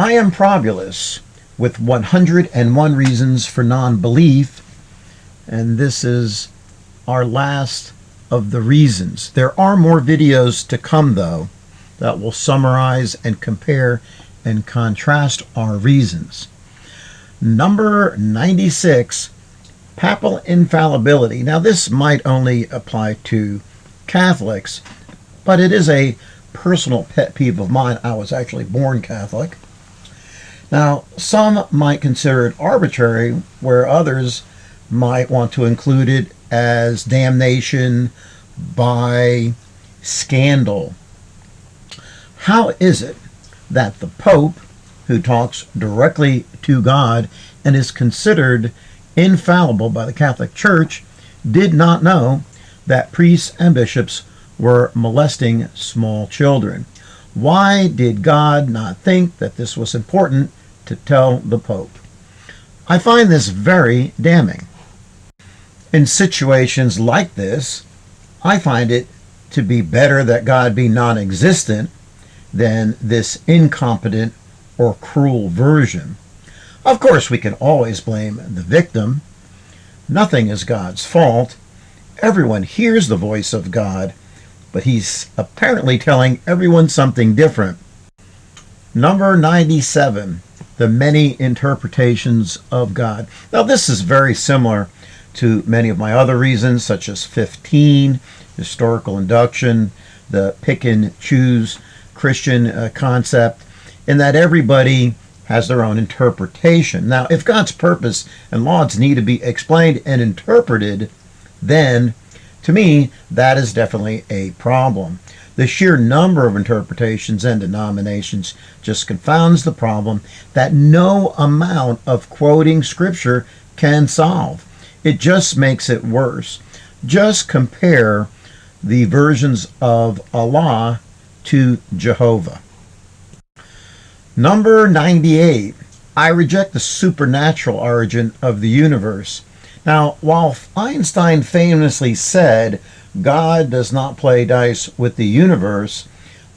I am Probulus with 101 Reasons for Non-Belief, and this is our last of the reasons. There are more videos to come, though, that will summarize and compare and contrast our reasons. Number 96, papal infallibility. Now, this might only apply to Catholics, but it is a personal pet peeve of mine. I was actually born Catholic. Now, some might consider it arbitrary, where others might want to include it as damnation by scandal. How is it that the Pope, who talks directly to God and is considered infallible by the Catholic Church, did not know that priests and bishops were molesting small children? Why did God not think that this was important to tell the Pope? I find this very damning. In situations like this, I find it to be better that God be non-existent than this incompetent or cruel version. Of course, we can always blame the victim. Nothing is God's fault. Everyone hears the voice of God, but he's apparently telling everyone something different. Number 97, the many interpretations of God. Now, this is very similar to many of my other reasons, such as 15, historical induction, the pick and choose Christian concept, in that everybody has their own interpretation. Now, if God's purpose and laws need to be explained and interpreted, then, to me, that is definitely a problem. The sheer number of interpretations and denominations just confounds the problem that no amount of quoting Scripture can solve. It just makes it worse. Just compare the versions of Allah to Jehovah. Number 98, I reject the supernatural origin of the universe. Now, while Einstein famously said God does not play dice with the universe,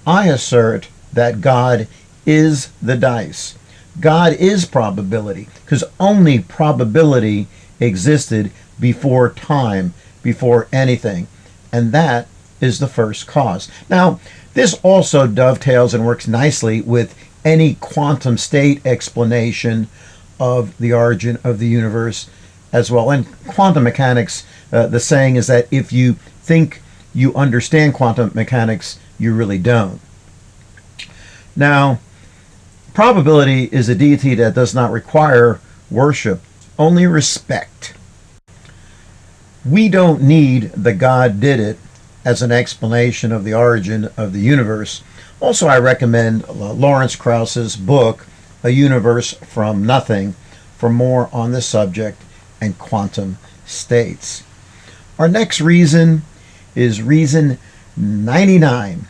I assert that God is the dice. God is probability, because only probability existed before time, before anything, and that is the first cause. Now, this also dovetails and works nicely with any quantum state explanation of the origin of the universe as well. In quantum mechanics, the saying is that if you think you understand quantum mechanics, you really don't. Now, probability is a deity that does not require worship, only respect. We don't need the God did it as an explanation of the origin of the universe. Also, I recommend Lawrence Krauss's book, A Universe from Nothing, for more on this subject and quantum states. Our next reason is reason 99.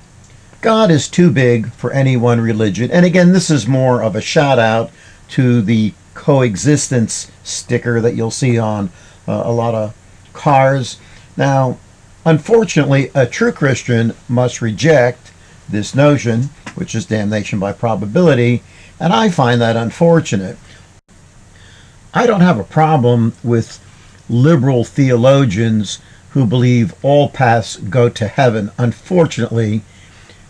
God is too big for any one religion. And again, this is more of a shout out to the coexistence sticker that you'll see on a lot of cars. Now, unfortunately, a true Christian must reject this notion, which is damnation by probability, and I find that unfortunate. I don't have a problem with liberal theologians who believe all paths go to heaven. Unfortunately,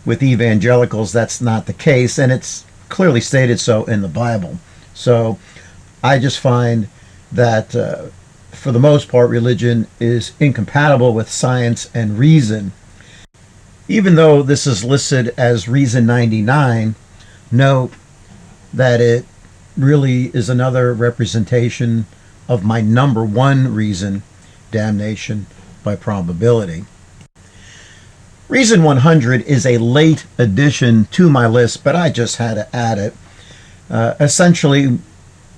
with evangelicals, that's not the case, and it's clearly stated so in the Bible. So I just find that for the most part, religion is incompatible with science and reason. Even though this is listed as reason 99, note that it really is another representation of my number one reason, damnation by probability. Reason 100 is a late addition to my list, but I just had to add it. Essentially,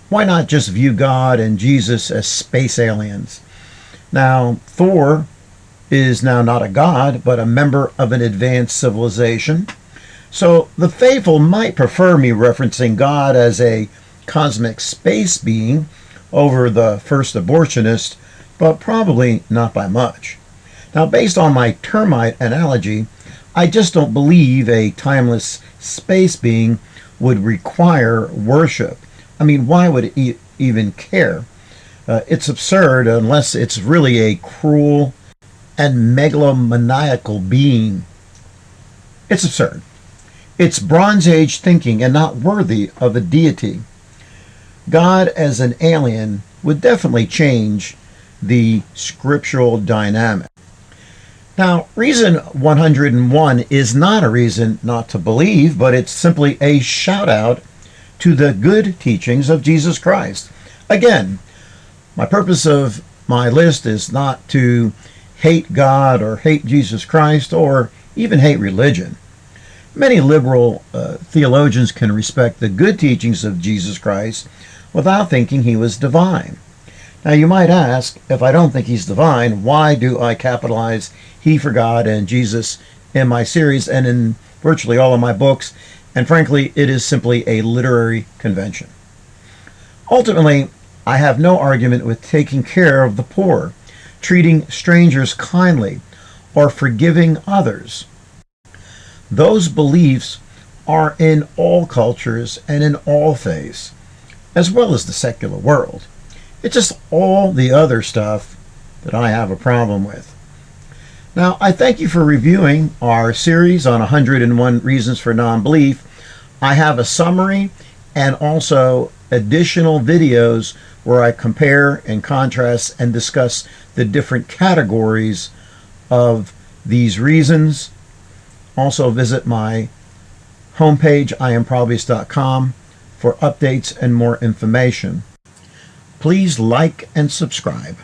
why not just view God and Jesus as space aliens? Now, Thor is now not a god, but a member of an advanced civilization. So the faithful might prefer me referencing God as a cosmic space being over the first abortionist, but probably not by much. Now, based on my termite analogy, I just don't believe a timeless space being would require worship. I mean, why would it even care? It's absurd unless it's really a cruel and megalomaniacal being. It's absurd. It's Bronze Age thinking and not worthy of a deity. God as an alien would definitely change the scriptural dynamic. Now, reason 101 is not a reason not to believe, but it's simply a shout out to the good teachings of Jesus Christ. Again, my purpose of my list is not to hate God or hate Jesus Christ or even hate religion. Many liberal theologians can respect the good teachings of Jesus Christ without thinking he was divine. Now you might ask, if I don't think he's divine, why do I capitalize he for God and Jesus in my series and in virtually all of my books? And frankly, it is simply a literary convention. Ultimately, I have no argument with taking care of the poor, treating strangers kindly, or forgiving others. Those beliefs are in all cultures and in all faiths, as well as the secular world. It's just all the other stuff that I have a problem with. Now, I thank you for reviewing our series on 101 Reasons for Non-Belief. I have a summary and also additional videos where I compare and contrast and discuss the different categories of these reasons. Also visit my homepage, iamprobius.com, for updates and more information. Please like and subscribe.